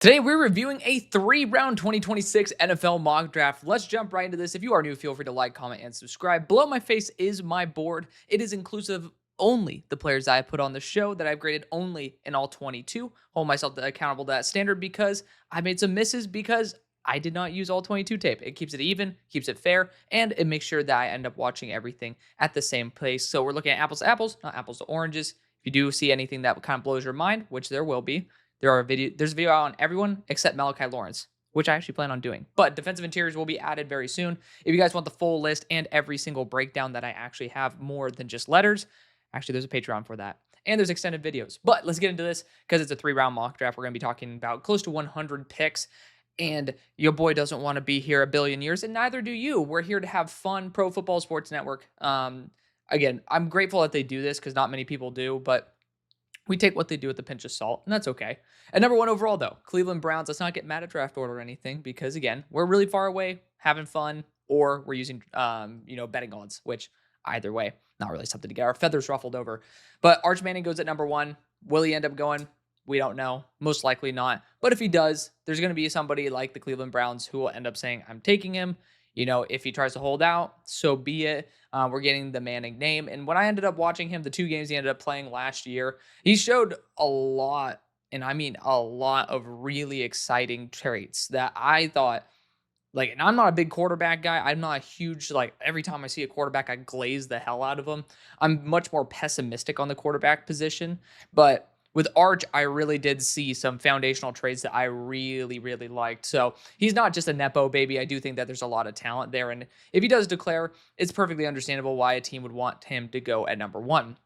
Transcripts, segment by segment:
Today, we're reviewing a 3-round 2026 NFL mock draft. Let's jump right into this. If you are new, feel free to like, comment, and subscribe. Below my face is my board. It is inclusive only the players I put on the show that I've graded only in all 22. Hold myself accountable to that standard because I made some misses because I did not use all 22 tape. It keeps it even, keeps it fair, and it makes sure that I end up watching everything at the same place. So we're looking at apples to apples, not apples to oranges. If you do see anything that kind of blows your mind, which there will be, there's a video out on everyone except Malachi Lawrence, which I actually plan on doing. But defensive interiors will be added very soon. If you guys want the full list and every single breakdown that I actually have more than just letters, actually there's a Patreon for that. And there's extended videos. But let's get into this because it's a 3-round mock draft. We're going to be talking about close to 100 picks. And your boy doesn't want to be here a billion years, and neither do you. We're here to have fun. Pro Football Sports Network. Again, I'm grateful that they do this because not many people do, but we take what they do with a pinch of salt, and that's okay. At number 1 overall, though, Cleveland Browns. Let's not get mad at draft order or anything because, again, we're really far away, having fun, or we're using, betting odds, which either way, not really something to get our feathers ruffled over. But Arch Manning goes at number 1. Will he end up going? We don't know. Most likely not. But if he does, there's going to be somebody like the Cleveland Browns who will end up saying, I'm taking him. If he tries to hold out, so be it. We're getting the Manning name. And when I ended up watching him, the 2 games he ended up playing last year, he showed a lot, and I mean a lot of really exciting traits that I thought, and I'm not a big quarterback guy. I'm not a huge, every time I see a quarterback, I glaze the hell out of him. I'm much more pessimistic on the quarterback position. But with Arch, I really did see some foundational traits that I really, really liked. So he's not just a Nepo baby. I do think that there's a lot of talent there. And if he does declare, it's perfectly understandable why a team would want him to go at number 1.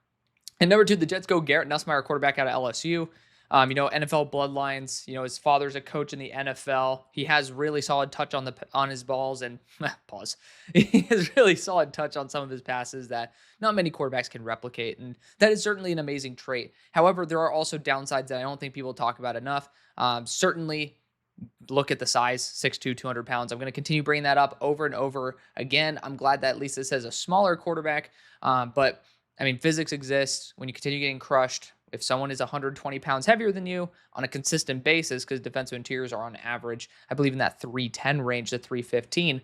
And number 2, the Jets go Garrett Nussmeier, quarterback out of LSU. NFL bloodlines. His father's a coach in the NFL. He has really solid touch on his balls, and pause. He has really solid touch on some of his passes that not many quarterbacks can replicate, and that is certainly an amazing trait. However, there are also downsides that I don't think people talk about enough. Certainly, look at the size, 6'2", 200 pounds. I'm going to continue bringing that up over and over again. I'm glad that at least it says a smaller quarterback, but I mean, physics exists. When you continue getting crushed, if someone is 120 pounds heavier than you on a consistent basis, because defensive interiors are on average, I believe in that 310 range to 315,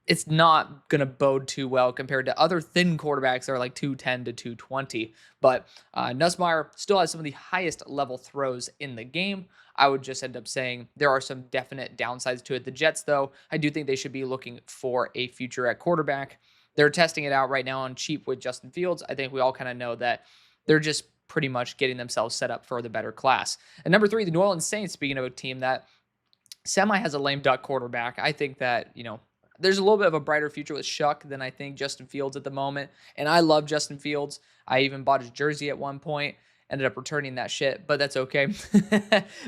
it's not going to bode too well compared to other thin quarterbacks that are like 210 to 220. But Nussmeier still has some of the highest level throws in the game. I would just end up saying there are some definite downsides to it. The Jets, though, I do think they should be looking for a future at quarterback. They're testing it out right now on cheap with Justin Fields. I think we all kind of know that they're just pretty much getting themselves set up for the better class. And number 3, the New Orleans Saints, speaking of a team that semi has a lame duck quarterback, I think that, there's a little bit of a brighter future with Shuck than I think Justin Fields at the moment. And I love Justin Fields. I even bought his jersey at one point, ended up returning that shit, but that's okay.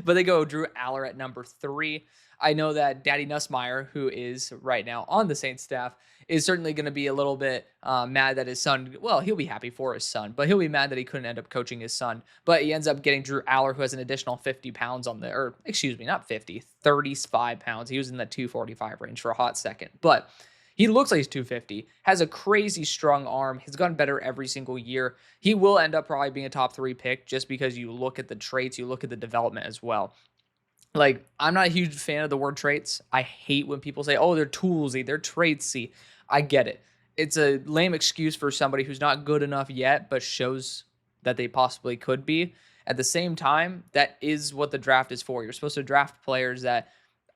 But they go Drew Aller at number 3. I know that Daddy Nussmeier, who is right now on the Saints staff, is certainly going to be a little bit mad that his son, well, he'll be happy for his son, but he'll be mad that he couldn't end up coaching his son. But he ends up getting Drew Aller, who has an additional 50 pounds not 50, 35 pounds. He was in the 245 range for a hot second. But he looks like he's 250, has a crazy strong arm. He's gotten better every single year. He will end up probably being a top 3 pick just because you look at the traits, you look at the development as well. I'm not a huge fan of the word traits. I hate when people say, oh, they're toolsy, they're traitsy. I get it. It's a lame excuse for somebody who's not good enough yet, but shows that they possibly could be. At the same time, that is what the draft is for. You're supposed to draft players that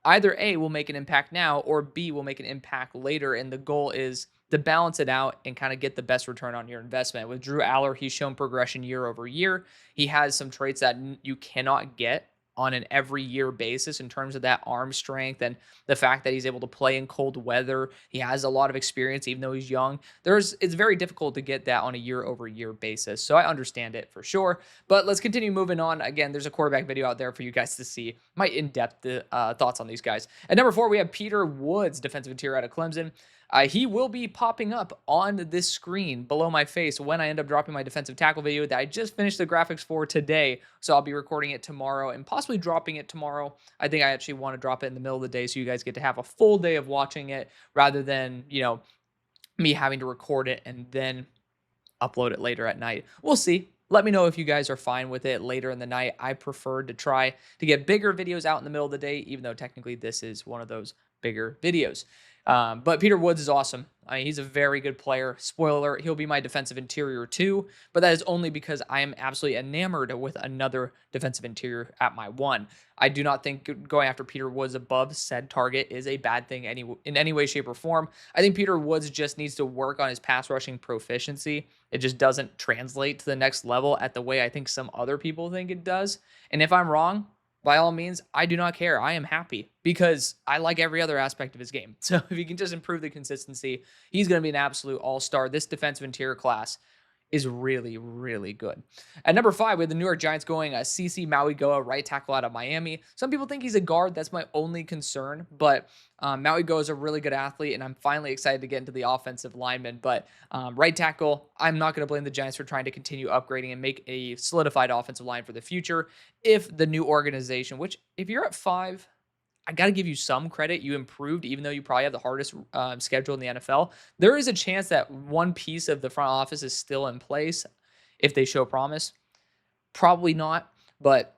either A, will make an impact now, or B, will make an impact later. And the goal is to balance it out and kind of get the best return on your investment. With Drew Aller, he's shown progression year over year. He has some traits that you cannot get on an every year basis in terms of that arm strength and the fact that he's able to play in cold weather. He has a lot of experience, even though he's young. It's very difficult to get that on a year over year basis. So I understand it for sure, but let's continue moving on. Again, there's a quarterback video out there for you guys to see my in-depth thoughts on these guys. At number 4, we have Peter Woods, defensive interior out of Clemson. He will be popping up on this screen below my face when I end up dropping my defensive tackle video that I just finished the graphics for today. So I'll be recording it tomorrow and possibly dropping it tomorrow. I think I actually want to drop it in the middle of the day so you guys get to have a full day of watching it rather than, me having to record it and then upload it later at night. We'll see. Let me know if you guys are fine with it later in the night. I prefer to try to get bigger videos out in the middle of the day, even though technically this is one of those bigger videos. But Peter Woods is awesome. I mean, he's a very good player. Spoiler alert, he'll be my defensive interior too, but that is only because I am absolutely enamored with another defensive interior at my one. I do not think going after Peter Woods above said target is a bad thing in any way, shape, or form. I think Peter Woods just needs to work on his pass rushing proficiency. It just doesn't translate to the next level at the way I think some other people think it does. And if I'm wrong, by all means, I do not care. I am happy because I like every other aspect of his game. So if he can just improve the consistency, he's going to be an absolute all-star. This defensive interior class is really, really good. At number 5, we have the New York Giants going CC Maui Goa, right tackle out of Miami. Some people think he's a guard. That's my only concern. But Maui Goa is a really good athlete, and I'm finally excited to get into the offensive lineman. But right tackle, I'm not going to blame the Giants for trying to continue upgrading and make a solidified offensive line for the future. If the new organization, which if you're at 5, I got to give you some credit. You improved, even though you probably have the hardest schedule in the NFL. There is a chance that one piece of the front office is still in place if they show promise. Probably not, but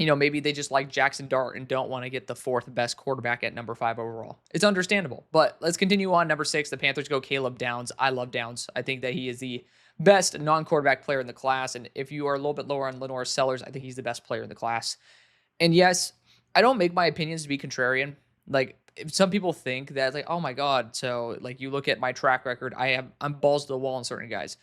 maybe they just like Jackson Dart and don't want to get the 4th best quarterback at number 5 overall. It's understandable, but let's continue on. Number 6, the Panthers go Caleb Downs. I love Downs. I think that he is the best non-quarterback player in the class, and if you are a little bit lower on LaNorris Sellers, I think he's the best player in the class. And yes, I don't make my opinions to be contrarian. Like, if some people think that, like, oh my God, so like you look at my track record, I'm balls to the wall on certain guys.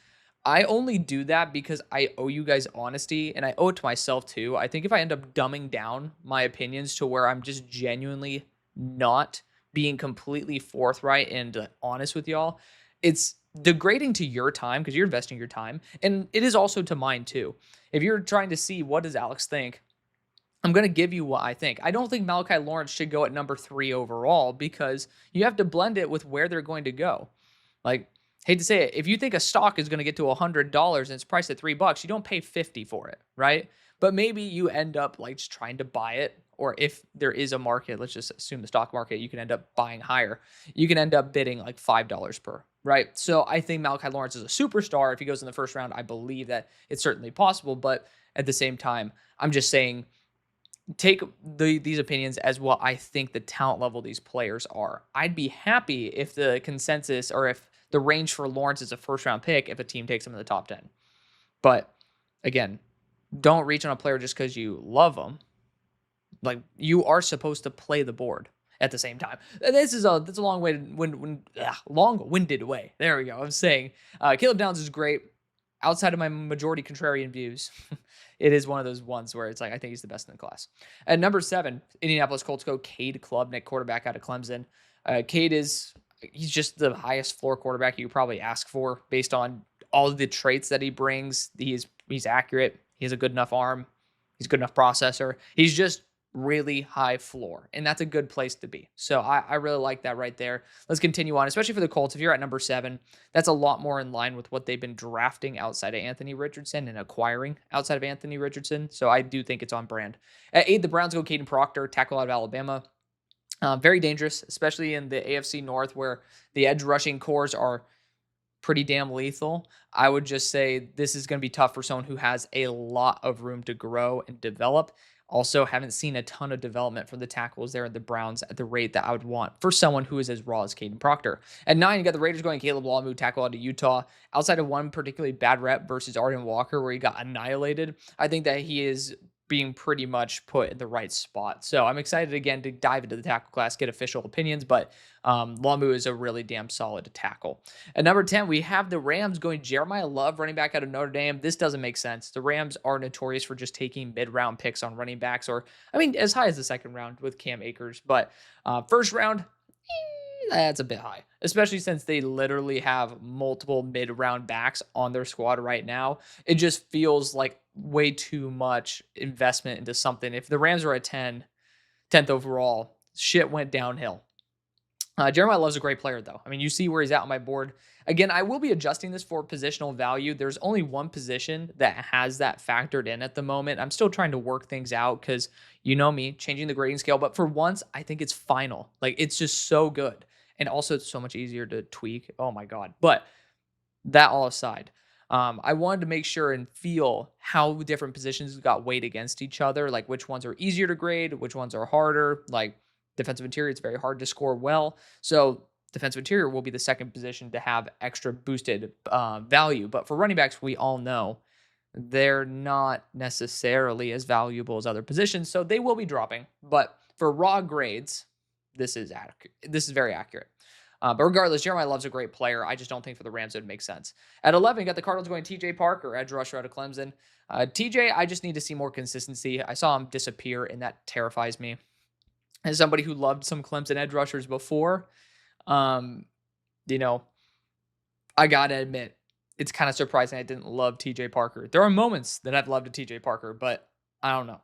I only do that because I owe you guys honesty, and I owe it to myself too. I think if I end up dumbing down my opinions to where I'm just genuinely not being completely forthright and honest with y'all, it's degrading to your time because you're investing your time, and it is also to mine too. If you're trying to see what does Alex think, I'm going to give you what I think. I don't think Malachi Lawrence should go at number 3 overall because you have to blend it with where they're going to go. Like, hate to say it, if you think a stock is going to get to $100 and it's priced at $3, you don't pay 50 for it, right? But maybe you end up like just trying to buy it, or if there is a market, let's just assume the stock market, you can end up buying higher. You can end up bidding like $5 per, right? So I think Malachi Lawrence is a superstar. If he goes in the first round, I believe that it's certainly possible. But at the same time, I'm just saying, take these opinions as what I think the talent level of these players are. I'd be happy if the consensus or if the range for Lawrence is a first round pick if a team takes him in the top 10. But again, don't reach on a player just because you love them. Like, you are supposed to play the board at the same time. That's a long-winded way. There we go. I'm saying Caleb Downs is great. Outside of my majority contrarian views, it is one of those ones where it's like, I think he's the best in the class. At number 7, Indianapolis Colts go Cade Klubnik, quarterback out of Clemson. Cade he's just the highest floor quarterback you probably ask for based on all of the traits that he brings. He's accurate. He has a good enough arm. He's a good enough processor. He's just really high floor, and that's a good place to be. So I really like that right there. Let's continue on, especially for the Colts. If you're at number 7, that's a lot more in line with what they've been drafting outside of Anthony Richardson and acquiring outside of Anthony Richardson. So I do think it's on brand. At 8, the Browns go Caden Proctor, tackle out of Alabama. Very dangerous, especially in the AFC North where the edge rushing cores are pretty damn lethal. I would just say this is going to be tough for someone who has a lot of room to grow and develop. Also, haven't seen a ton of development from the tackles there at the Browns at the rate that I would want for someone who is as raw as Caden Proctor. At 9, you got the Raiders going Caleb Lawmu, tackle out of Utah. Outside of one particularly bad rep versus Arden Walker where he got annihilated, I think that he is being pretty much put in the right spot. So I'm excited again to dive into the tackle class, get official opinions, but Lawmu is a really damn solid tackle. At number 10, we have the Rams going Jeremiah Love, running back out of Notre Dame. This doesn't make sense. The Rams are notorious for just taking mid-round picks on running backs, or, I mean, as high as the second round with Cam Akers, but first round, that's a bit high, especially since they literally have multiple mid-round backs on their squad right now. It just feels like way too much investment into something. If the Rams are at 10th overall, shit went downhill. Jeremiah Love's a great player, though. I mean, you see where he's at on my board. Again, I will be adjusting this for positional value. There's only one position that has that factored in at the moment. I'm still trying to work things out because, you know me, changing the grading scale. But for once, I think it's final. Like, it's just so good. And also, it's so much easier to tweak. Oh, my God. But that all aside, I wanted to make sure and feel how different positions got weighed against each other, like which ones are easier to grade, which ones are harder. Like defensive interior, it's very hard to score well. So defensive interior will be the second position to have extra boosted value. But for running backs, we all know they're not necessarily as valuable as other positions, so they will be dropping. But for raw grades, this is accurate. This is very accurate. But regardless, Jeremiah Love's a great player. I just don't think for the Rams it would make sense. At 11, you got the Cardinals going TJ Parker, edge rusher out of Clemson. TJ, I just need to see more consistency. I saw him disappear, and that terrifies me. As somebody who loved some Clemson edge rushers before, um, you know, I gotta admit, it's kind of surprising I didn't love TJ Parker. There are moments that I've loved a TJ Parker, but I don't know.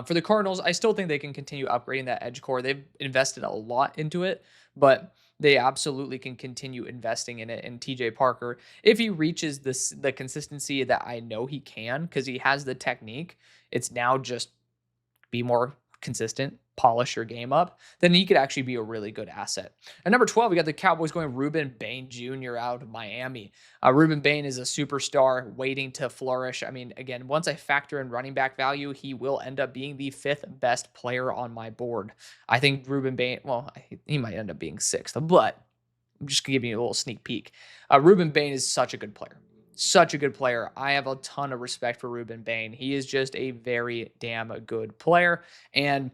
For the Cardinals, I still think they can continue upgrading that edge core. They've invested a lot into it, but they absolutely can continue investing in it. And TJ Parker, if he reaches the consistency that I know he can, because he has the technique, it's now just be more consistent, polish your game up, then he could actually be a really good asset. At number 12, we got the Cowboys going Ruben Bain Jr. out of Miami. Ruben Bain is a superstar waiting to flourish. I mean, again, once I factor in running back value, he will end up being the 5th best player on my board. I think Ruben Bain, well, he might end up being 6th, but I'm just giving you a little sneak peek. Ruben Bain is such a good player. Such a good player. I have a ton of respect for Ruben Bain. He is just a very damn good player. And,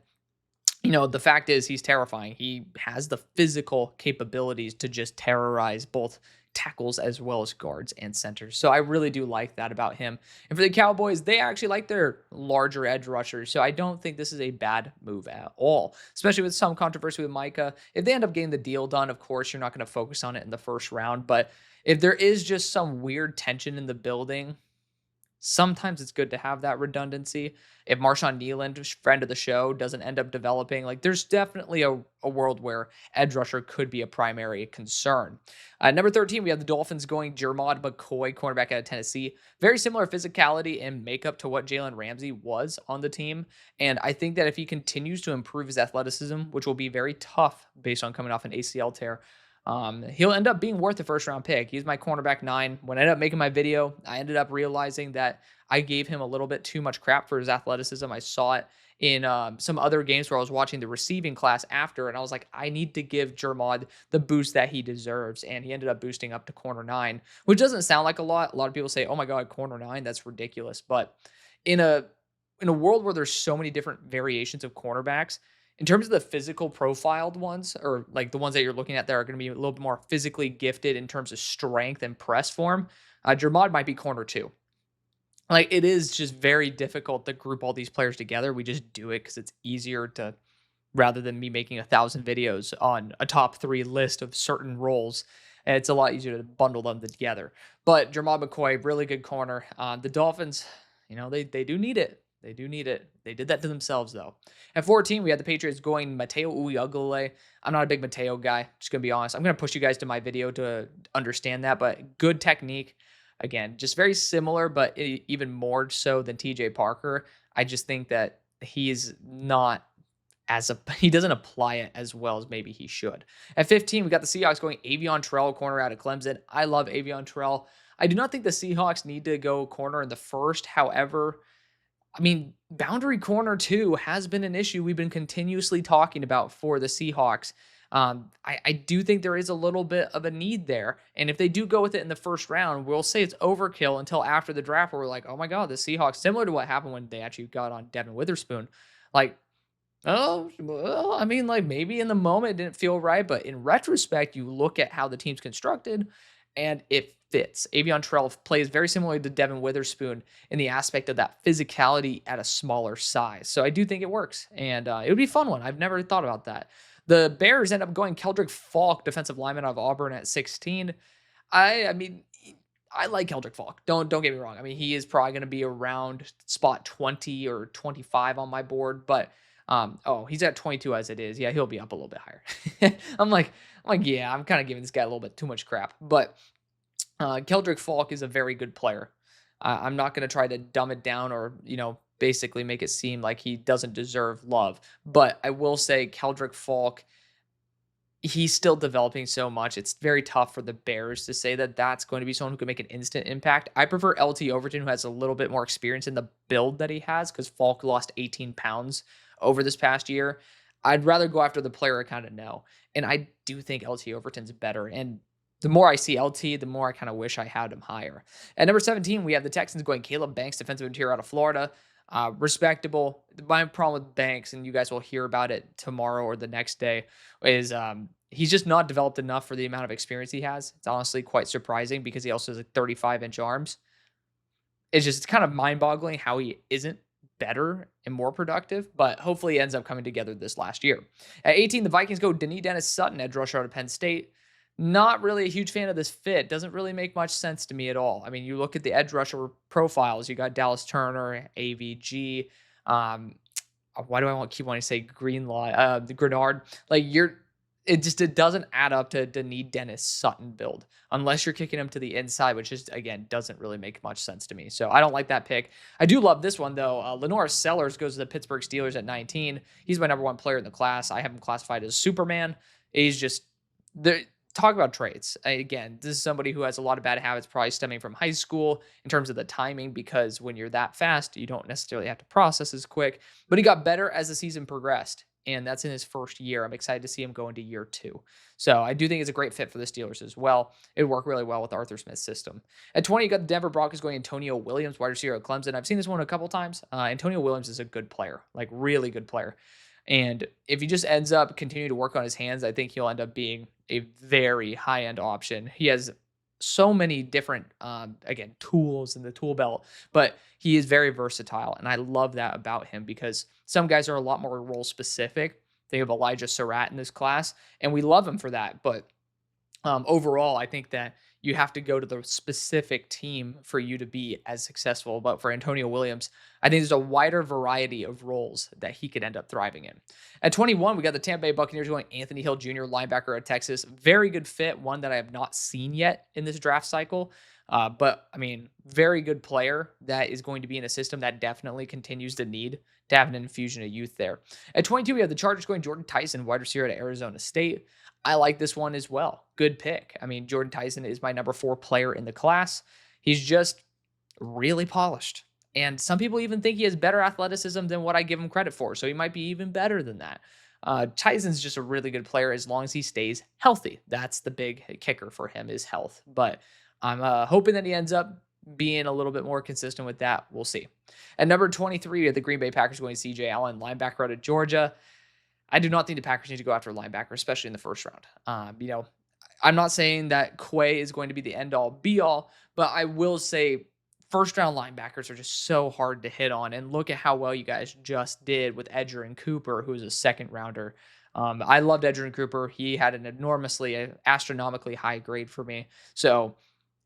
the fact is he's terrifying. He has the physical capabilities to just terrorize both tackles as well as guards and centers. So I really do like that about him. And for the Cowboys, they actually like their larger edge rushers. So I don't think this is a bad move at all, especially with some controversy with Micah. If they end up getting the deal done, of course, you're not going to focus on it in the first round. But if there is just some weird tension in the building, sometimes it's good to have that redundancy. If Marshawn Nealand, friend of the show, doesn't end up developing, like there's definitely a world where edge rusher could be a primary concern. Number 13, we have the Dolphins going Jermod McCoy, cornerback out of Tennessee. Very similar physicality and makeup to what Jalen Ramsey was on the team. And I think that if he continues to improve his athleticism, which will be very tough based on coming off an ACL tear, he'll end up being worth a first round pick. He's my cornerback 9. When I ended up making my video, I ended up realizing that I gave him a little bit too much crap for his athleticism. I saw it in some other games where I was watching the receiving class after, and I was like, I need to give Jermod the boost that he deserves. And he ended up boosting up to corner 9, which doesn't sound like a lot. A lot of people say, oh my God, corner 9, that's ridiculous. But in a world where there's so many different variations of cornerbacks, in terms of the physical profiled ones, or like the ones that you're looking at that are going to be a little bit more physically gifted in terms of strength and press form, Jermod might be corner 2. Like it is just very difficult to group all these players together. We just do it because it's easier to, rather than me making 1,000 videos on a top 3 list of certain roles. It's a lot easier to bundle them together. But Jermod McCoy, really good corner. The Dolphins, they do need it. They do need it. They did that to themselves, though. At 14, we had the Patriots going Mateo Uyueglele. I'm not a big Mateo guy, just going to be honest. I'm going to push you guys to my video to understand that, but good technique. Again, just very similar, but even more so than TJ Parker. I just think that he's not he doesn't apply it as well as maybe he should. At 15, we got the Seahawks going Avion Terrell, corner out of Clemson. I love Avion Terrell. I do not think the Seahawks need to go corner in the first. However, I mean, boundary corner too has been an issue we've been continuously talking about for the Seahawks. I do think there is a little bit of a need there. And if they do go with it in the first round, we'll say it's overkill until after the draft where we're like, oh my God, the Seahawks, similar to what happened when they actually got on Devin Witherspoon. Like, oh, well, I mean, like maybe in the moment it didn't feel right, but in retrospect, you look at how the team's constructed and it fits. Avion Terrell plays very similarly to Devin Witherspoon in the aspect of that physicality at a smaller size. So I do think it works, and it would be a fun one. I've never thought about that. The Bears end up going Keldrick Falk, defensive lineman out of Auburn at 16. I mean, I like Keldrick Falk. Don't get me wrong. I mean, he is probably going to be around spot 20 or 25 on my board, but he's at 22 as it is. Yeah, he'll be up a little bit higher. I'm like, yeah, I'm kind of giving this guy a little bit too much crap, but Keldrick Falk is a very good player. I'm not going to try to dumb it down or, basically make it seem like he doesn't deserve love. But I will say Keldrick Falk he's still developing so much. It's very tough for the Bears to say that that's going to be someone who can make an instant impact. I prefer LT Overton, who has a little bit more experience in the build that he has, because Falk lost 18 pounds over this past year. I'd rather go after the player I kind of know. And I do think LT Overton's better. And the more I see LT, the more I kind of wish I had him higher. At number 17, we have the Texans going Caleb Banks, defensive interior out of Florida. Respectable. My problem with Banks, and you guys will hear about it tomorrow or the next day, is he's just not developed enough for the amount of experience he has. It's honestly quite surprising because he also has like 35-inch arms. It's kind of mind-boggling how he isn't better and more productive, but hopefully he ends up coming together this last year. At 18, the Vikings go Dennis Sutton, edge rusher out of Penn State. Not really a huge fan of this fit. Doesn't really make much sense to me at all. I mean, you look at the edge rusher profiles. You got Dallas Turner, AVG. Why do I keep wanting to say Greenlaw, Grenard? Like it doesn't add up to Dennis Sutton build unless you're kicking him to the inside, which is again doesn't really make much sense to me. So I don't like that pick. I do love this one though. LaNorris Sellers goes to the Pittsburgh Steelers at 19. He's my number one player in the class. I have him classified as Superman. He's just the talk about traits. Again, this is somebody who has a lot of bad habits, probably stemming from high school in terms of the timing, because when you're that fast, you don't necessarily have to process as quick. But he got better as the season progressed, and that's in his first year. I'm excited to see him go into year 2. So I do think it's a great fit for the Steelers as well. It would work really well with Arthur Smith's system. At 20, you got the Denver Broncos going Antonio Williams, wide receiver at Clemson. I've seen this one a couple times. Antonio Williams is a good player, like really good player. And if he just ends up continuing to work on his hands, I think he'll end up being a very high-end option. He has so many different, again, tools in the tool belt, but he is very versatile. And I love that about him because some guys are a lot more role specific. Think of Elijah Surratt in this class, and we love him for that. But overall, I think that you have to go to the specific team for you to be as successful. But for Antonio Williams, I think there's a wider variety of roles that he could end up thriving in. At 21, we got the Tampa Bay Buccaneers going Anthony Hill Jr., linebacker at Texas. Very good fit, one that I have not seen yet in this draft cycle. But I mean, very good player that is going to be in a system that definitely continues to need to have an infusion of youth there. At 22, we have the Chargers going Jordan Tyson, wide receiver at Arizona State. I like this one as well. Good pick. I mean, Jordan Tyson is my number 4 player in the class. He's just really polished. And some people even think he has better athleticism than what I give him credit for. So he might be even better than that. Tyson's just a really good player as long as he stays healthy. That's the big kicker for him, is health. But I'm hoping that he ends up being a little bit more consistent with that. We'll see. At number 23, the Green Bay Packers going CJ Allen, linebacker out of Georgia. I do not think the Packers need to go after a linebacker, especially in the first round. I'm not saying that Quay is going to be the end-all, be-all, but I will say first-round linebackers are just so hard to hit on. And look at how well you guys just did with Edgerrin Cooper, who is a second-rounder. I loved Edgerrin Cooper. He had an astronomically high grade for me. So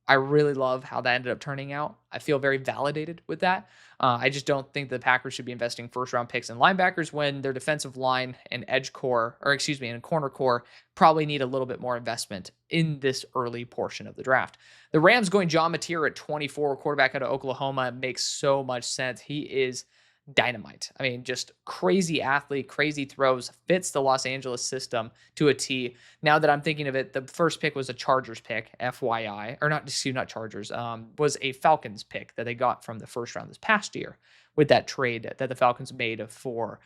I really love how that ended up turning out. I feel very validated with that. I just don't think the Packers should be investing first-round picks in linebackers when their defensive line and and corner core probably need a little bit more investment in this early portion of the draft. The Rams going John Mateer at 24, quarterback out of Oklahoma, makes so much sense. He is dynamite. I mean, just crazy athlete, crazy throws, fits the Los Angeles system to a T. Now that I'm thinking of it, the first pick was a Chargers pick, FYI, or not Chargers, was a Falcons pick that they got from the first round this past year with that trade that the Falcons made for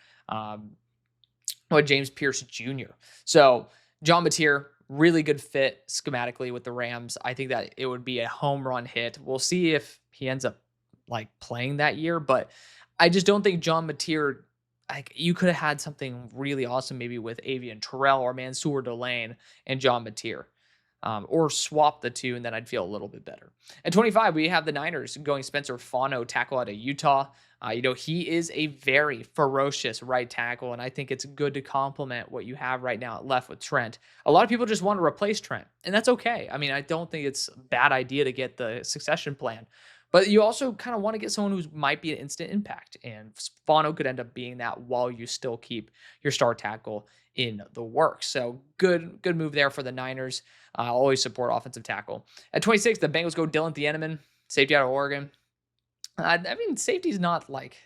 James Pierce Jr. So John Mateer, really good fit schematically with the Rams. I think that it would be a home run hit. We'll see if he ends up like playing that year, but I just don't think John Mateer, like, you could have had something really awesome maybe with Avian Terrell or Mansour Delane and John Mateer. Or swap the two, and then I'd feel a little bit better. At 25, we have the Niners going Spencer Fano, tackle out of Utah. He is a very ferocious right tackle, and I think it's good to complement what you have right now at left with Trent. A lot of people just want to replace Trent, and that's okay. I mean, I don't think it's a bad idea to get the succession plan. But you also kind of want to get someone who might be an instant impact. And Fano could end up being that while you still keep your star tackle in the works. So good move there for the Niners. Always support offensive tackle. At 26, the Bengals go Dylan Thieneman, safety out of Oregon. Safety's not like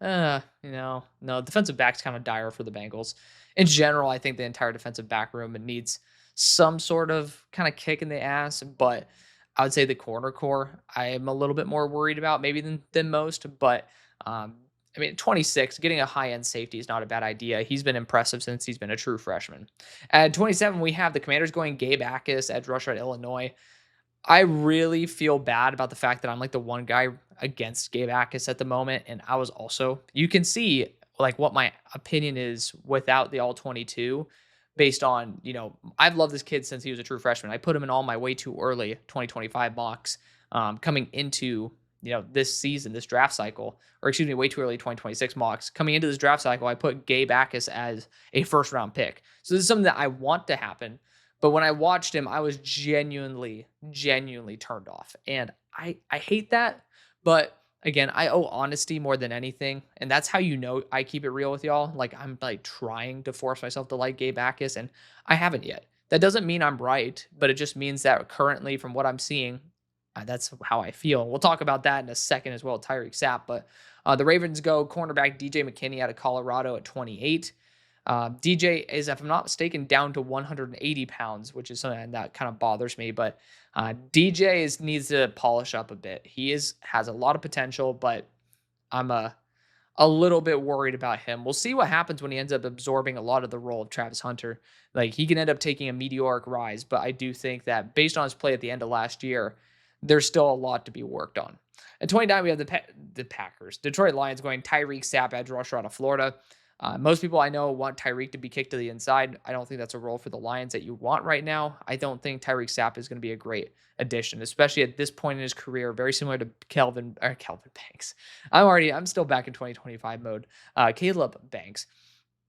No, defensive back's kind of dire for the Bengals. In general, I think the entire defensive back room needs some sort of kind of kick in the ass, but I would say the corner core I am a little bit more worried about maybe than most. But um, I mean, 26, getting a high end safety is not a bad idea. He's been impressive since he's been a true freshman. At 27, we have the Commanders going Gabe Akis, edge rusher at Illinois. I really feel bad about the fact that I'm like the one guy against Gabe Akis at the moment. And I was also, you can see like what my opinion is without the all 22 based on, I've loved this kid since he was a true freshman. I put him in all my way too early 2025 mocks coming into, this season, this draft cycle, or excuse me, way too early 2026 mocks. Coming into this draft cycle, I put Gabe Akis as a first round pick. So this is something that I want to happen. But when I watched him, I was genuinely turned off. And I hate that. But again, I owe honesty more than anything. And that's how I keep it real with y'all. Like I'm like trying to force myself to like Gabe Backus, and I haven't yet. That doesn't mean I'm right, but it just means that currently, from what I'm seeing, that's how I feel. We'll talk about that in a second as well, Tyreek Sapp. But the Ravens go cornerback DJ McKinney out of Colorado at 28. DJ is, if I'm not mistaken, down to 180 pounds, which is something that kind of bothers me. But DJ needs to polish up a bit. Has a lot of potential, but I'm a little bit worried about him. We'll see what happens when he ends up absorbing a lot of the role of Travis Hunter. Like he can end up taking a meteoric rise, but I do think that based on his play at the end of last year, there's still a lot to be worked on. At 29, we have the Packers. Detroit Lions going Tyreek Sapp, edge rusher out of Florida. Most people I know want Tyreek to be kicked to the inside. I don't think that's a role for the Lions that you want right now. I don't think Tyreek Sapp is going to be a great addition, especially at this point in his career, very similar to Calvin Banks. I'm still back in 2025 mode. Caleb Banks.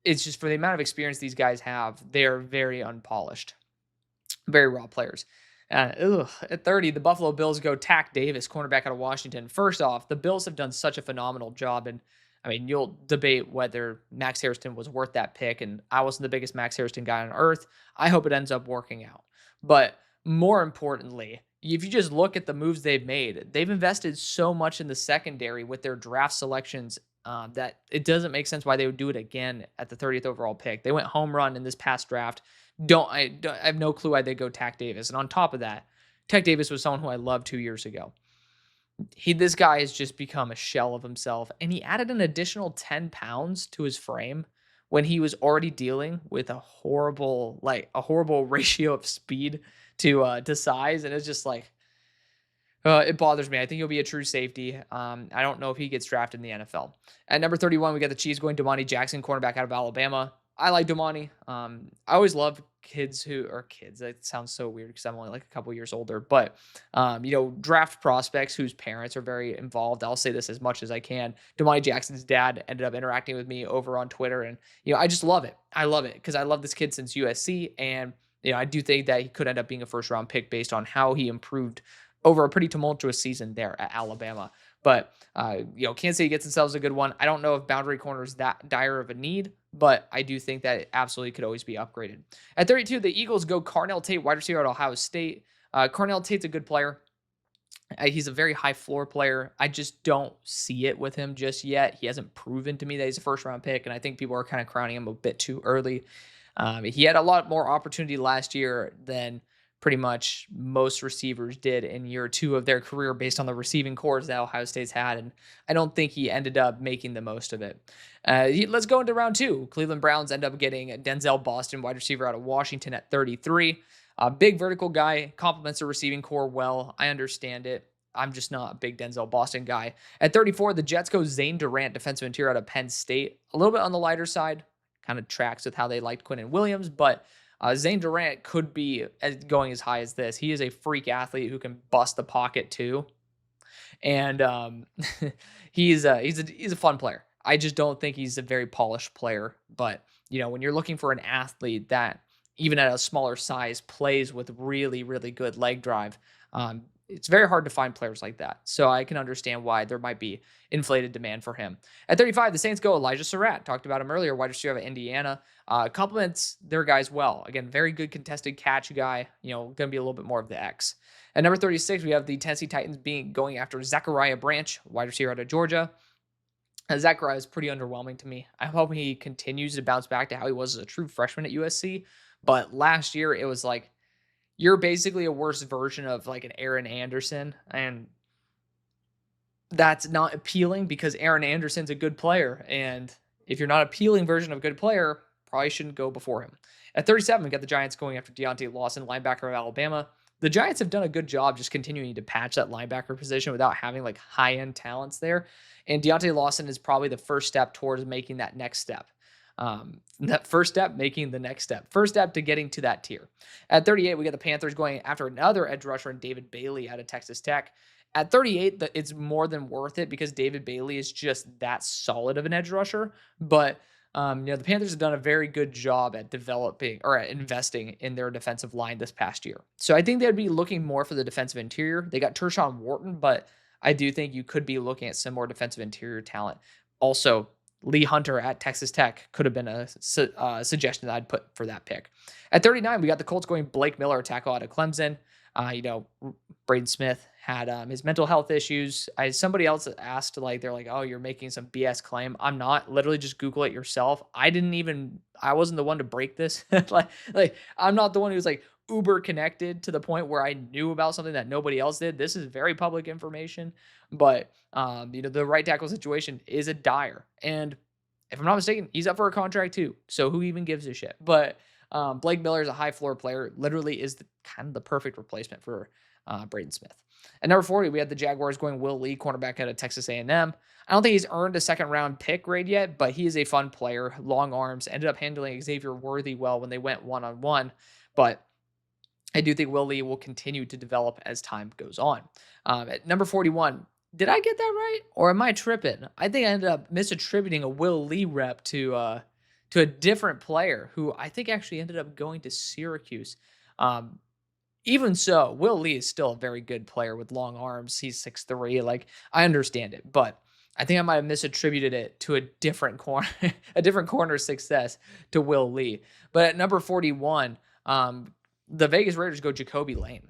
It's just for the amount of experience these guys have, they're very unpolished, very raw players. At 30, the Buffalo Bills go Tack Davis, cornerback out of Washington. First off, the Bills have done such a phenomenal job, and I mean, you'll debate whether Max Harrison was worth that pick, and I wasn't the biggest Max Harrison guy on earth. I hope it ends up working out. But more importantly, if you just look at the moves they've made, they've invested so much in the secondary with their draft selections that it doesn't make sense why they would do it again at the 30th overall pick. They went home run in this past draft. I have no clue why they go Tack Davis. And on top of that, Tack Davis was someone who I loved 2 years ago. This guy has just become a shell of himself, and he added an additional 10 pounds to his frame when he was already dealing with a horrible ratio of speed to size, and it's just like it bothers me. I think he'll be a true safety. I don't know if he gets drafted in the NFL. At number 31, we got the Chiefs going Domani Jackson, cornerback out of Alabama. I like Domani. I always love kids. That sounds so weird because I'm only like a couple years older, but draft prospects whose parents are very involved. I'll say this as much as I can. Domani Jackson's dad ended up interacting with me over on Twitter, and I just love it. I love it because I love this kid since USC, and I do think that he could end up being a first round pick based on how he improved over a pretty tumultuous season there at Alabama. But, Kansas City gets themselves a good one. I don't know if boundary corner is that dire of a need, but I do think that it absolutely could always be upgraded. At 32, the Eagles go Carnell Tate, wide receiver at Ohio State. Carnell Tate's a good player. He's a very high floor player. I just don't see it with him just yet. He hasn't proven to me that he's a first round pick, and I think people are kind of crowning him a bit too early. He had a lot more opportunity last year than pretty much most receivers did in year 2 of their career based on the receiving cores that Ohio State's had. And I don't think he ended up making the most of it. Let's go into round 2. Cleveland Browns end up getting Denzel Boston, wide receiver out of Washington at 33. Big vertical guy, complements the receiving core well. I understand it. I'm just not a big Denzel Boston guy. At 34, the Jets go Zane Durant, defensive interior out of Penn State. A little bit on the lighter side. Kind of tracks with how they liked Quinnen Williams, but Zane Durant could be going as high as this. He is a freak athlete who can bust the pocket too, and he's a fun player. I just don't think he's a very polished player. But when you're looking for an athlete that even at a smaller size plays with really really good leg drive, it's very hard to find players like that. So I can understand why there might be inflated demand for him. At 35, the Saints go Elijah Surratt. Talked about him earlier, wide receiver at Indiana. Compliments their guys well. Again, very good contested catch guy. Going to be a little bit more of the X. At number 36, we have the Tennessee Titans going after Zachariah Branch, wide receiver out of Georgia. Zachariah is pretty underwhelming to me. I hope he continues to bounce back to how he was as a true freshman at USC. But last year, it was like, you're basically a worse version of like an Aaron Anderson. And that's not appealing because Aaron Anderson's a good player. And if you're not an appealing version of a good player, probably shouldn't go before him. At 37, we got the Giants going after Deontay Lawson, linebacker of Alabama. The Giants have done a good job just continuing to patch that linebacker position without having like high-end talents there. And Deontay Lawson is probably the first step towards making that next step. That first step, making the next step. First step to getting to that tier. At 38, we got the Panthers going after another edge rusher in David Bailey out of Texas Tech. At 38, it's more than worth it because David Bailey is just that solid of an edge rusher. But the Panthers have done a very good job at developing or at investing in their defensive line this past year. So I think they'd be looking more for the defensive interior. They got Tershawn Wharton, but I do think you could be looking at some more defensive interior talent. Also, Lee Hunter at Texas Tech could have been a suggestion that I'd put for that pick. At 39, we got the Colts going Blake Miller, tackle out of Clemson. Braden Smith had his mental health issues. Somebody else asked, like, they're like, oh, you're making some BS claim. I'm not. Literally just Google it yourself. I wasn't the one to break this. like I'm not the one who's like uber connected to the point where I knew about something that nobody else did. This is very public information, but the right tackle situation is a dire. And if I'm not mistaken, he's up for a contract too. So who even gives a shit? But Blake Miller is a high floor player, literally is kind of the perfect replacement for Braden Smith. At number 40, we had the Jaguars going Will Lee, cornerback out of Texas A&M. I don't think he's earned a second round pick grade yet, but he is a fun player, long arms, ended up handling Xavier Worthy well when they went one-on-one. But I do think Will Lee will continue to develop as time goes on. At number 41, did I get that right? Or am I tripping? I think I ended up misattributing a Will Lee rep to a different player who I think actually ended up going to Syracuse. Even so, Will Lee is still a very good player with long arms. He's 6'3". Like, I understand it, but I think I might have misattributed it to a different corner, a different corner's success to Will Lee. But at number 41, the Vegas Raiders go Jacoby Lane.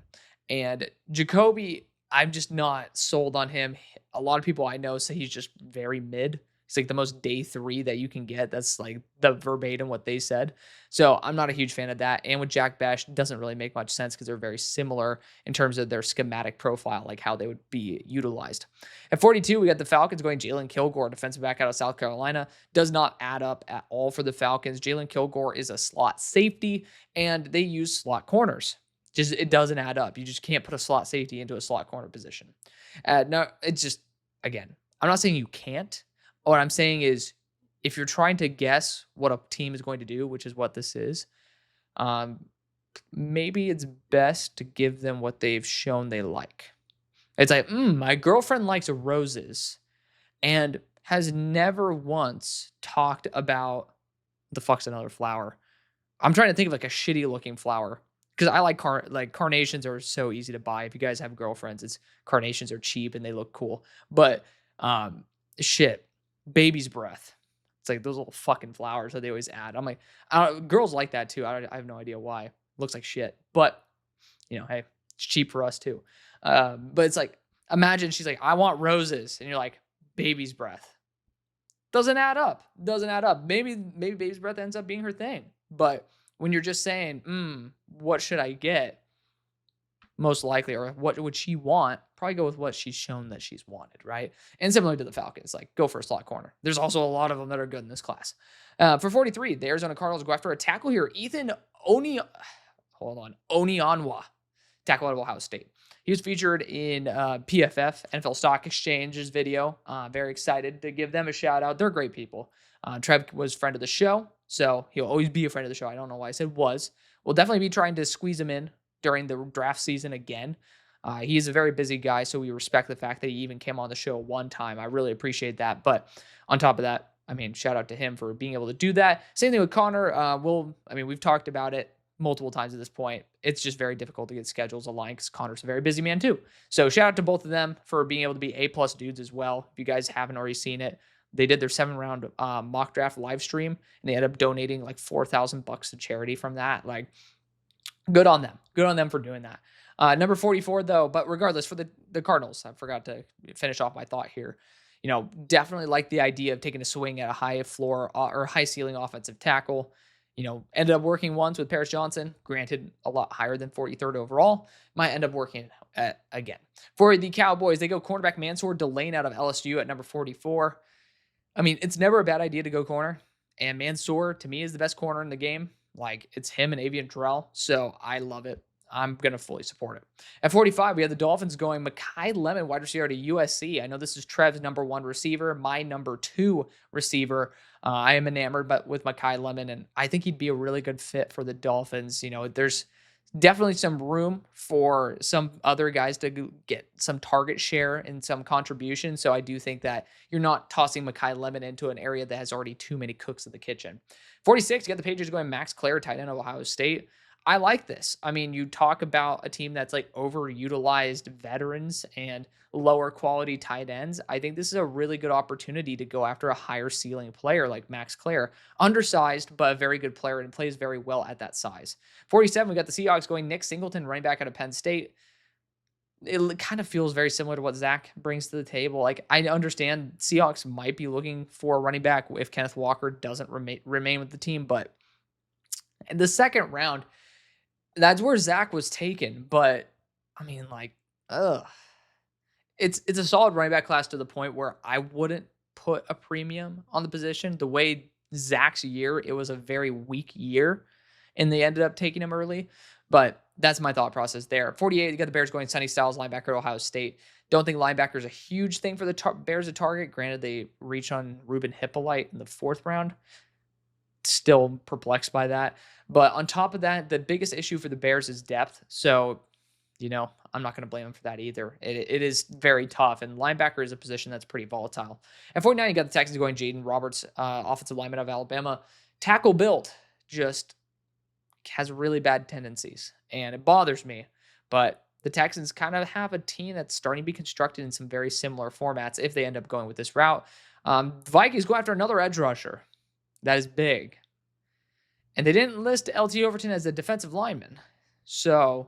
And Jacoby, I'm just not sold on him. A lot of people I know say he's just very mid. It's like the most day 3 that you can get. That's like the verbatim what they said. So I'm not a huge fan of that. And with Jack Bash, it doesn't really make much sense because they're very similar in terms of their schematic profile, like how they would be utilized. At 42, we got the Falcons going Jalen Kilgore, defensive back out of South Carolina. Does not add up at all for the Falcons. Jalen Kilgore is a slot safety, and they use slot corners. It doesn't add up. You just can't put a slot safety into a slot corner position. No, it's just, again, I'm not saying you can't. What I'm saying is, if you're trying to guess what a team is going to do, which is what this is, maybe it's best to give them what they've shown they like. It's like, my girlfriend likes roses and has never once talked about the fuck's another flower. I'm trying to think of like a shitty looking flower because I like carnations are so easy to buy. If you guys have girlfriends, carnations are cheap and they look cool. But baby's breath. It's like those little fucking flowers that they always add. I'm like, girls like that too. I have no idea why. Looks like shit, but hey, it's cheap for us too. But it's like, imagine she's like, I want roses, and you're like, baby's breath. Doesn't add up. Maybe baby's breath ends up being her thing. But when you're just saying, what should I get? Most likely, or what would she want? Probably go with what she's shown that she's wanted, right? And similar to the Falcons, like go for a slot corner. There's also a lot of them that are good in this class. For 43, the Arizona Cardinals go after a tackle here. Ethan Onionwa, tackle out of Ohio State. He was featured in PFF, NFL Stock Exchange's video. Very excited to give them a shout out. They're great people. Trev was friend of the show, so he'll always be a friend of the show. I don't know why I said was. We'll definitely be trying to squeeze him in during the draft season again. He's a very busy guy, so we respect the fact that he even came on the show one time. I really appreciate that. But on top of that, shout out to him for being able to do that. Same thing with Connor. We've talked about it multiple times at this point. It's just very difficult to get schedules aligned because Connor's a very busy man too. So shout out to both of them for being able to be A+ dudes as well. If you guys haven't already seen it, they did their 7-round mock draft live stream, and they ended up donating like $4,000 to charity from that. Like, good on them. Good on them for doing that. Number 44, though, but regardless, for the Cardinals, I forgot to finish off my thought here. Definitely like the idea of taking a swing at a high floor or high ceiling offensive tackle. Ended up working once with Paris Johnson, granted a lot higher than 43rd overall. Might end up working again. For the Cowboys, they go cornerback Mansour Delane out of LSU at number 44. I mean, it's never a bad idea to go corner. And Mansour, to me, is the best corner in the game. Like, it's him and Avian Terrell. So I love it. I'm going to fully support it. At 45, we have the Dolphins going Mekhi Lemon, wide receiver to USC. I know this is Trev's number 1 receiver, my number 2 receiver. I am enamored with Mekhi Lemon, and I think he'd be a really good fit for the Dolphins. There's definitely some room for some other guys to get some target share and some contribution. So I do think that you're not tossing Mekhi Lemon into an area that has already too many cooks in the kitchen. 46, you got the Patriots going Max Clare, tight end of Ohio State. I like this. I mean, you talk about a team that's like overutilized veterans and lower quality tight ends. I think this is a really good opportunity to go after a higher ceiling player like Max Clare. Undersized, but a very good player and plays very well at that size. 47, we got the Seahawks going Nick Singleton, running back out of Penn State. It kind of feels very similar to what Zach brings to the table. Like, I understand Seahawks might be looking for a running back if Kenneth Walker doesn't remain with the team, but in the second round, that's where Zach was taken. But I mean, like, it's a solid running back class to the point where I wouldn't put a premium on the position. The way Zach's year, it was a very weak year, and they ended up taking him early. But that's my thought process there. 48, you got the Bears going Sonny Styles, linebacker at Ohio State. Don't think linebacker is a huge thing for the Bears to target. Granted, they reach on Ruben Hippolyte in the 4th round. Still perplexed by that. But on top of that, the biggest issue for the Bears is depth. So, I'm not going to blame them for that either. It is very tough, and linebacker is a position that's pretty volatile. At 49, you got the Texans going Jaden Roberts, offensive lineman of Alabama. Tackle build just has really bad tendencies, and it bothers me. But the Texans kind of have a team that's starting to be constructed in some very similar formats if they end up going with this route. Vikings go after another edge rusher. That is big. And they didn't list LT Overton as a defensive lineman. So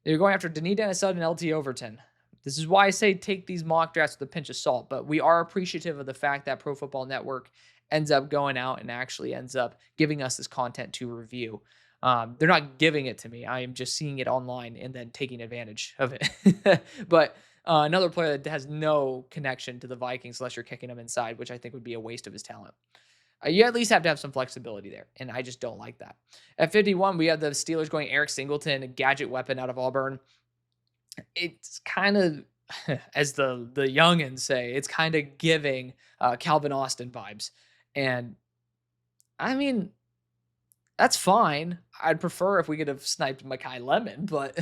they're going after Denis Dennis-Sutton and LT Overton. This is why I say take these mock drafts with a pinch of salt. But we are appreciative of the fact that Pro Football Network ends up going out and actually ends up giving us this content to review. They're not giving it to me. I am just seeing it online and then taking advantage of it. But another player that has no connection to the Vikings unless you're kicking him inside, which I think would be a waste of his talent. You at least have to have some flexibility there, and I just don't like that. At 51, we have the Steelers going Eric Singleton, a gadget weapon out of Auburn. It's kind of, as the youngins say, it's kind of giving Calvin Austin vibes. And, I mean, that's fine. I'd prefer if we could have sniped Mekhi Lemon, but,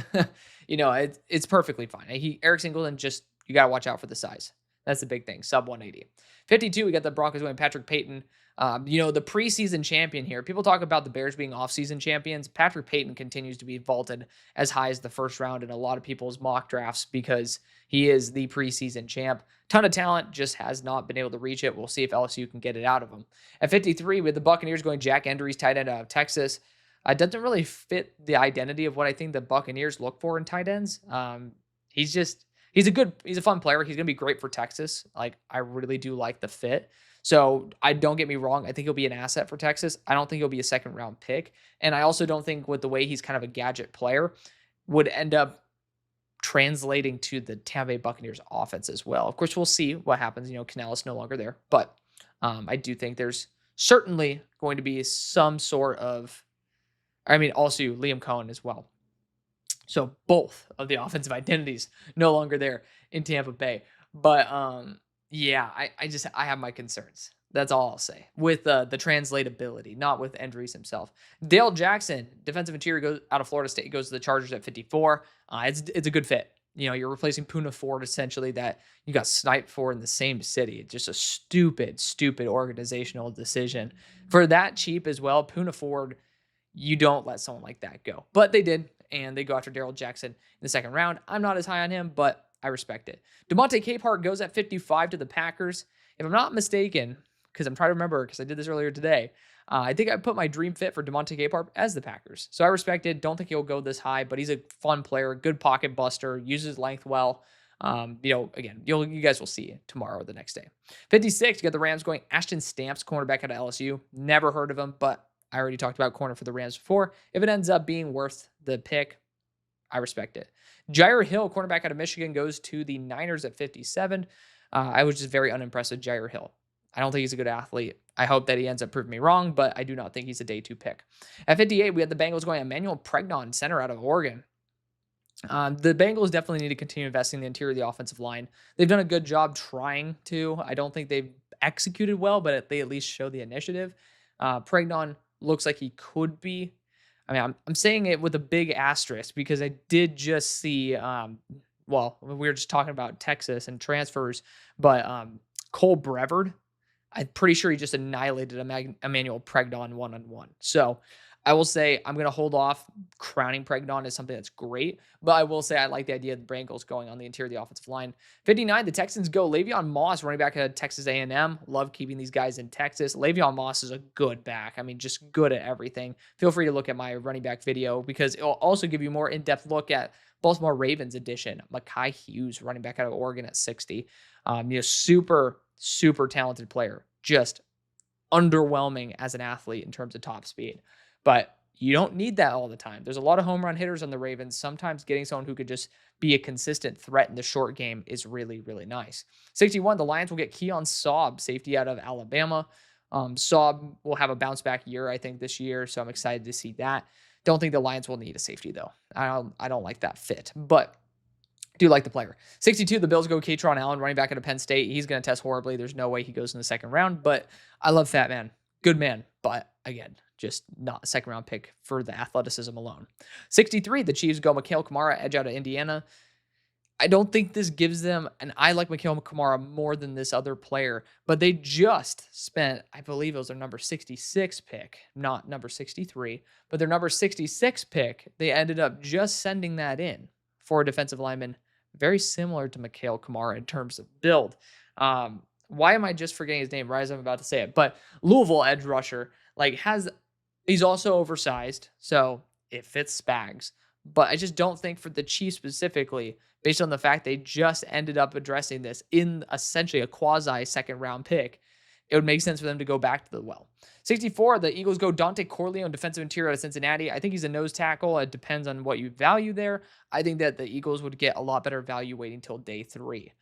it's perfectly fine. Eric Singleton, you got to watch out for the size. That's the big thing, sub 180. 52, we got the Broncos going Patrick Payton. The preseason champion here. People talk about the Bears being off-season champions. Patrick Payton continues to be vaulted as high as the first round in a lot of people's mock drafts because he is the preseason champ. Ton of talent, just has not been able to reach it. We'll see if LSU can get it out of him. At 53, with the Buccaneers going Jack Endries, tight end out of Texas. It doesn't really fit the identity of what I think the Buccaneers look for in tight ends. He's a fun player. He's going to be great for Texas. Like, I really do like the fit. So don't get me wrong. I think he'll be an asset for Texas. I don't think he'll be a 2nd round pick. And I also don't think with the way he's kind of a gadget player would end up translating to the Tampa Bay Buccaneers offense as well. Of course, we'll see what happens. Canales no longer there, but I do think there's certainly going to be some sort of, also Liam Cohen as well. So both of the offensive identities no longer there in Tampa Bay. But I have my concerns. That's all I'll say with the translatability, not with Endries himself. Dale Jackson, defensive interior, goes out of Florida State, goes to the Chargers at 54. It's a good fit. You're replacing Poona Ford essentially that you got sniped for in the same city. It's just a stupid organizational decision for that cheap as well. Poona Ford, you don't let someone like that go, but they did. And they go after Darrell Jackson in the 2nd round. I'm not as high on him, but I respect it. DeMonte Capehart goes at 55 to the Packers. If I'm not mistaken, because I'm trying to remember, because I did this earlier today, I think I put my dream fit for DeMonte Capehart as the Packers. So I respect it. Don't think he'll go this high, but he's a fun player, good pocket buster, uses length well. Again, you guys will see tomorrow or the next day. 56, you got the Rams going Ashton Stamps, cornerback out of LSU. Never heard of him, but I already talked about corner for the Rams before. If it ends up being worth the pick, I respect it. Jair Hill, cornerback out of Michigan, goes to the Niners at 57. I was just very unimpressed with Jair Hill. I don't think he's a good athlete. I hope that he ends up proving me wrong, but I do not think he's a day 2 pick. At 58, we had the Bengals going Emmanuel Pregnon, center out of Oregon. The Bengals definitely need to continue investing in the interior of the offensive line. They've done a good job trying to. I don't think they've executed well, but they at least show the initiative. Pregnon looks like he could be. I mean, I'm saying it with a big asterisk because I did just see, we were just talking about Texas and transfers, but Cole Brevard, I'm pretty sure he just annihilated Emmanuel Pregnon one-on-one. So I will say I'm going to hold off crowning Pregnon as something that's great, but I will say I like the idea of the Bengals going on the interior of the offensive line. 59, the Texans go Le'Veon Moss, running back at Texas A&M. Love keeping these guys in Texas. Le'Veon Moss is a good back. I mean, just good at everything. Feel free to look at my running back video because it'll also give you more in-depth look at Baltimore Ravens edition. Mekhi Hughes, running back out of Oregon at 60. Super, super talented player. Just underwhelming as an athlete in terms of top speed. But you don't need that all the time. There's a lot of home run hitters on the Ravens. Sometimes getting someone who could just be a consistent threat in the short game is really, really nice. 61, the Lions will get Keon Saub, safety out of Alabama. Saub will have a bounce back year, I think, this year. So I'm excited to see that. Don't think the Lions will need a safety, though. I don't like that fit. But do like the player. 62, the Bills go Katron Allen, running back out of Penn State. He's going to test horribly. There's no way he goes in the second round. But I love Fat Man. Good man. But again, just not a second round pick for the athleticism alone. 63, the Chiefs go Mikhail Kamara, edge out of Indiana. I don't think this gives them, and I like Mikhail Kamara more than this other player, but they just spent, I believe it was their number 66 pick, not number 63, but their number 66 pick. They ended up just sending that in for a defensive lineman, very similar to Mikhail Kamara in terms of build. Why am I just forgetting his name right as I'm about to say it? But Louisville edge rusher, he's also oversized, so it fits Spags. But I just don't think for the Chiefs specifically, based on the fact they just ended up addressing this in essentially a quasi second round pick, it would make sense for them to go back to the well. 64, the Eagles go Dante Corleone, defensive interior out of Cincinnati. I think he's a nose tackle. It depends on what you value there. I think that the Eagles would get a lot better value waiting till day 3.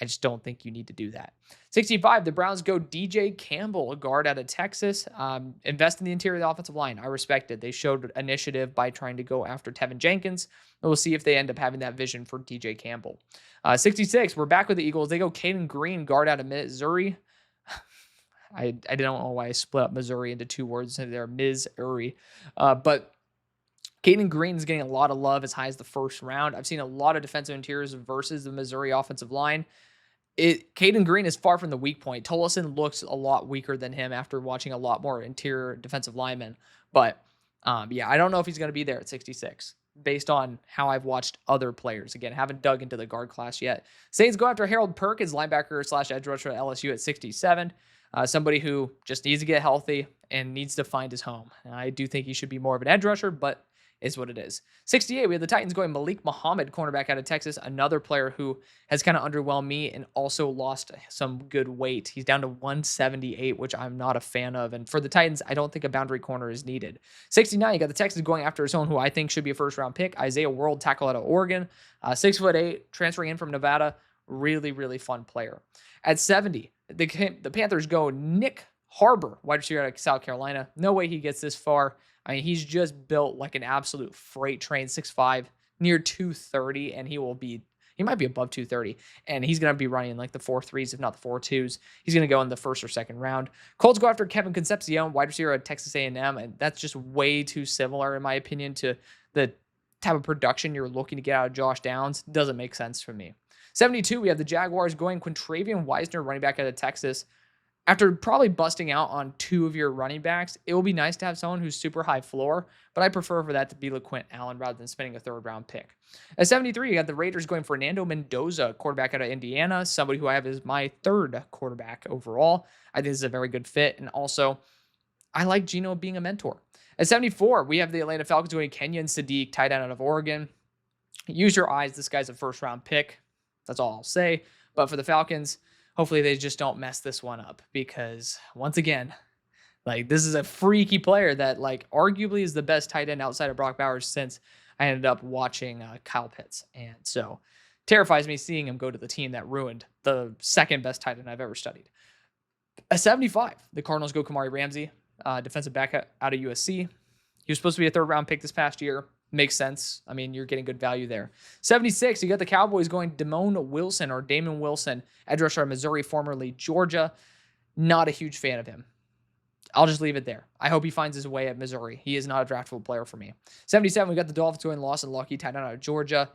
I just don't think you need to do that. 65, the Browns go DJ Campbell, a guard out of Texas. Invest in the interior of the offensive line. I respect it. They showed initiative by trying to go after Tevin Jenkins. We'll see if they end up having that vision for DJ Campbell. 66, we're back with the Eagles. They go Caden Green, guard out of Missouri. I don't know why I split up Missouri into 2 words there, Missouri. But Caden Green is getting a lot of love as high as the first round. I've seen a lot of defensive interiors versus the Missouri offensive line. Caden Green is far from the weak point. Tolleson looks a lot weaker than him after watching a lot more interior defensive linemen. But I don't know if he's going to be there at 66 based on how I've watched other players. Again, haven't dug into the guard class yet. Saints go after Harold Perkins, linebacker / edge rusher at LSU at 67. Somebody who just needs to get healthy and needs to find his home. I do think he should be more of an edge rusher, but is what it is. 68, we have the Titans going Malik Muhammad, cornerback out of Texas, another player who has kind of underwhelmed me and also lost some good weight. He's down to 178, which I'm not a fan of. And for the Titans, I don't think a boundary corner is needed. 69, you got the Texans going after someone who I think should be a first-round pick, Isaiah World, tackle out of Oregon, 6'8", transferring in from Nevada. Really, really fun player. At 70, the Panthers go Nick Harbor, wide receiver out of South Carolina. No way he gets this far. I mean, he's just built like an absolute freight train, 6'5", near 230, and he might be above 230, and he's going to be running like the 4.3s, if not the 4.2s. He's going to go in the first or second round. Colts go after Kevin Concepcion, wide receiver at Texas A&M, and that's just way too similar, in my opinion, to the type of production you're looking to get out of Josh Downs. Doesn't make sense for me. 72, we have the Jaguars going Quintravian Wisner, running back out of Texas. After probably busting out on 2 of your running backs, it will be nice to have someone who's super high floor, but I prefer for that to be LaQuint Allen rather than spending a 3rd-round pick. At 73, you got the Raiders going Fernando Mendoza, quarterback out of Indiana, somebody who I have as my 3rd quarterback overall. I think this is a very good fit, and also, I like Geno being a mentor. At 74, we have the Atlanta Falcons going Kenyon Sadiq, tight end out of Oregon. Use your eyes. This guy's a 1st-round pick. That's all I'll say. But for the Falcons, hopefully they just don't mess this one up because once again, like this is a freaky player that like arguably is the best tight end outside of Brock Bowers since I ended up watching Kyle Pitts. And so terrifies me seeing him go to the team that ruined the second best tight end I've ever studied. A 75, the Cardinals go Kamari Ramsey, defensive back out of USC. He was supposed to be a 3rd round pick this past year. Makes sense. I mean, you're getting good value there. 76, you got the Cowboys going Damon Wilson, edge rusher out of Missouri, formerly Georgia. Not a huge fan of him. I'll just leave it there. I hope he finds his way at Missouri. He is not a draftable player for me. 77, we got the Dolphins going Lawson Lucky, tight end out of Georgia.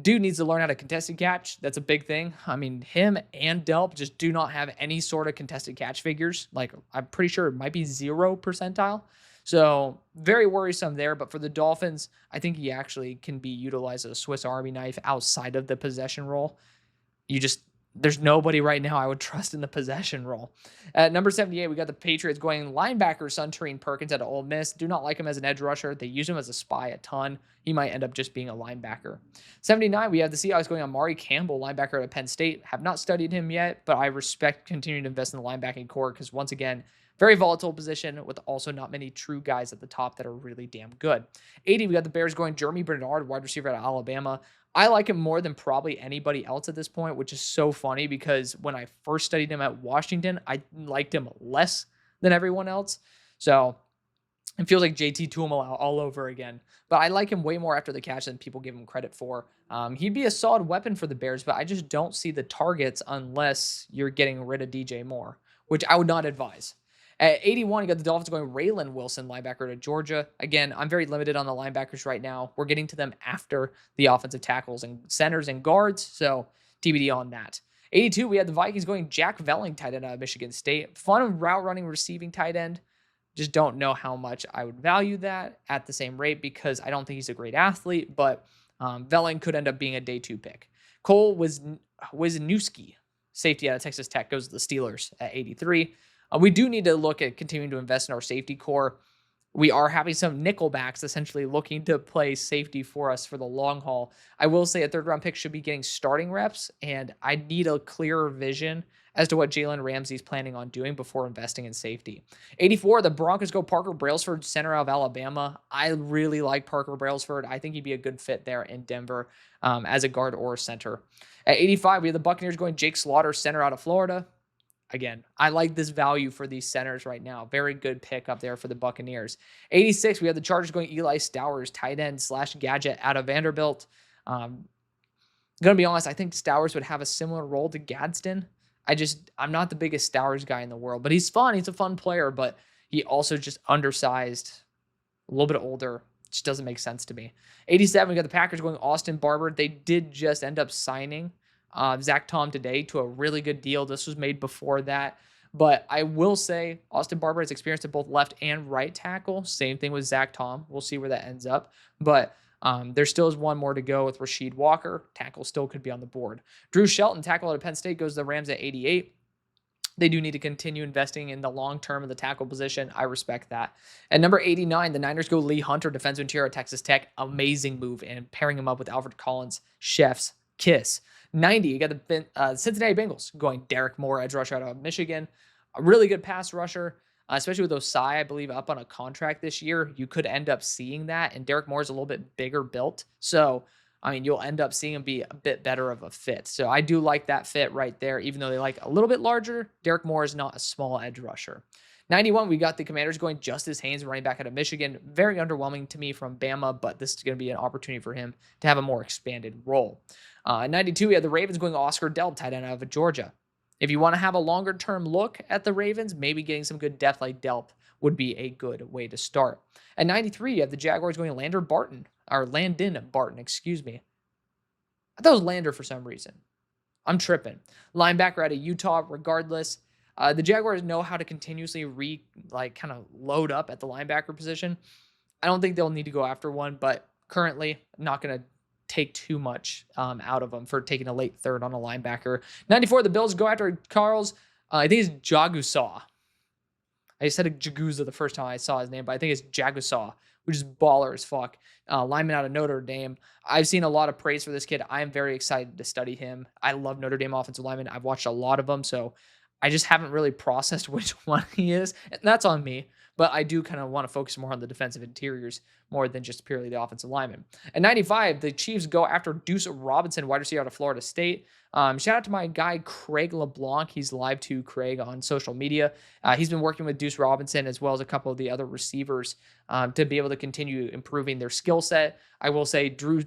Dude needs to learn how to contested catch. That's a big thing. I mean, him and Delp just do not have any sort of contested catch figures. Like, I'm pretty sure it might be 0 percentile. So very worrisome there. But for the Dolphins, I think he actually can be utilized as a Swiss Army knife outside of the possession role. There's nobody right now I would trust in the possession role. At number 78, we got the Patriots going linebacker Suntarine Perkins out of Ole Miss. Do not like him as an edge rusher. They use him as a spy a ton. He might end up just being a linebacker. 79, we have the Seahawks going on Amari Campbell, linebacker out of Penn State. Have not studied him yet, but I respect continuing to invest in the linebacking core because once again, very volatile position with also not many true guys at the top that are really damn good. 80, we got the Bears going Jeremy Bernard, wide receiver out of Alabama. I like him more than probably anybody else at this point, which is so funny because when I first studied him at Washington, I liked him less than everyone else. So it feels like JT Tuimoloau all over again. But I like him way more after the catch than people give him credit for. He'd be a solid weapon for the Bears, but I just don't see the targets unless you're getting rid of DJ Moore, which I would not advise. At 81, you got the Dolphins going Raylan Wilson, linebacker to Georgia. Again, I'm very limited on the linebackers right now. We're getting to them after the offensive tackles and centers and guards, so TBD on that. 82, we had the Vikings going Jack Velling, tight end out of Michigan State. Fun route running, receiving tight end. Just don't know how much I would value that at the same rate because I don't think he's a great athlete, but Velling could end up being a day 2 pick. Cole Wisniewski, safety out of Texas Tech, goes to the Steelers at 83. We do need to look at continuing to invest in our safety core. We are having some nickelbacks essentially looking to play safety for us for the long haul. I will say a 3rd round pick should be getting starting reps, and I need a clearer vision as to what Jalen Ramsey is planning on doing before investing in safety. 84, the Broncos go Parker Brailsford, center out of Alabama. I really like Parker Brailsford. I think he'd be a good fit there in Denver as a guard or a center. At 85, we have the Buccaneers going Jake Slaughter, center out of Florida. Again, I like this value for these centers right now. Very good pick up there for the Buccaneers. 86, we have the Chargers going Eli Stowers, tight end / gadget out of Vanderbilt. I'm going to be honest, I think Stowers would have a similar role to Gadsden. I'm not the biggest Stowers guy in the world, but he's fun. He's a fun player, but he also just undersized, a little bit older. Just doesn't make sense to me. 87, we got the Packers going Austin Barber. They did just end up signing Zach Tom today to a really good deal. This was made before that. But I will say Austin Barber has experience at both left and right tackle. Same thing with Zach Tom. We'll see where that ends up. But there still is one more to go with Rasheed Walker. Tackle still could be on the board. Drew Shelton, tackle out of Penn State, goes to the Rams at 88. They do need to continue investing in the long term of the tackle position. I respect that. At number 89, the Niners go Lee Hunter, defensive interior at Texas Tech. Amazing move, and pairing him up with Alfred Collins, chef's kiss. 90, you got the Cincinnati Bengals going Derek Moore, edge rusher out of Michigan. A really good pass rusher, especially with Osai, I believe, up on a contract this year. You could end up seeing that, and Derek Moore is a little bit bigger built. So, I mean, you'll end up seeing him be a bit better of a fit. So I do like that fit right there, even though they like a little bit larger. Derek Moore is not a small edge rusher. 91, we got the Commanders going Justice Haynes, running back out of Michigan. Very underwhelming to me from Bama, but this is going to be an opportunity for him to have a more expanded role. 92, we had the Ravens going Oscar Delp, tight end out of Georgia. If you want to have a longer-term look at the Ravens, maybe getting some good depth like Delp would be a good way to start. At 93, you have the Jaguars going Landon Barton, excuse me. I thought it was Lander for some reason. I'm tripping. Linebacker out of Utah, regardless. The Jaguars know how to continuously kind of load up at the linebacker position. I don't think they'll need to go after one, but currently not going to take too much out of them for taking a late 3rd on a linebacker. 94, the Bills go after Carl's, I think it's Jagusaw. I said Jaguza the first time I saw his name, but I think it's Jagusaw, which is baller as fuck. Lineman out of Notre Dame. I've seen a lot of praise for this kid. I am very excited to study him. I love Notre Dame offensive linemen. I've watched a lot of them, so I just haven't really processed which one he is. And that's on me. But I do kind of want to focus more on the defensive interiors more than just purely the offensive linemen. At 95, the Chiefs go after Deuce Robinson, wide receiver out of Florida State. Shout out to my guy, Craig LeBlanc. He's live to Craig on social media. He's been working with Deuce Robinson as well as a couple of the other receivers to be able to continue improving their skill set. I will say Deuce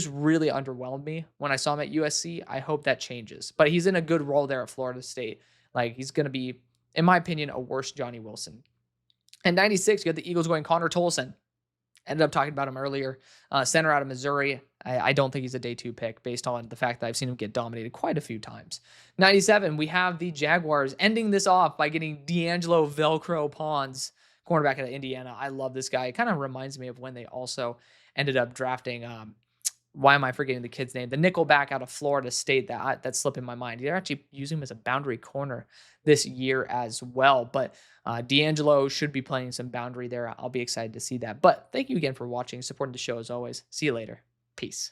really underwhelmed me when I saw him at USC. I hope that changes. But he's in a good role there at Florida State. Like, he's going to be, in my opinion, a worse Johnny Wilson. At 96, you got the Eagles going Connor Tolson. Ended up talking about him earlier. Center out of Missouri. I don't think he's a day 2 pick based on the fact that I've seen him get dominated quite a few times. 97, we have the Jaguars ending this off by getting D'Angelo Velcro Pons, cornerback out of Indiana. I love this guy. It kind of reminds me of when they also ended up drafting, why am I forgetting the kid's name? The nickelback out of Florida State that's slipping my mind. They're actually using him as a boundary corner this year as well. But D'Angelo should be playing some boundary there. I'll be excited to see that. But thank you again for watching, supporting the show as always. See you later. Peace.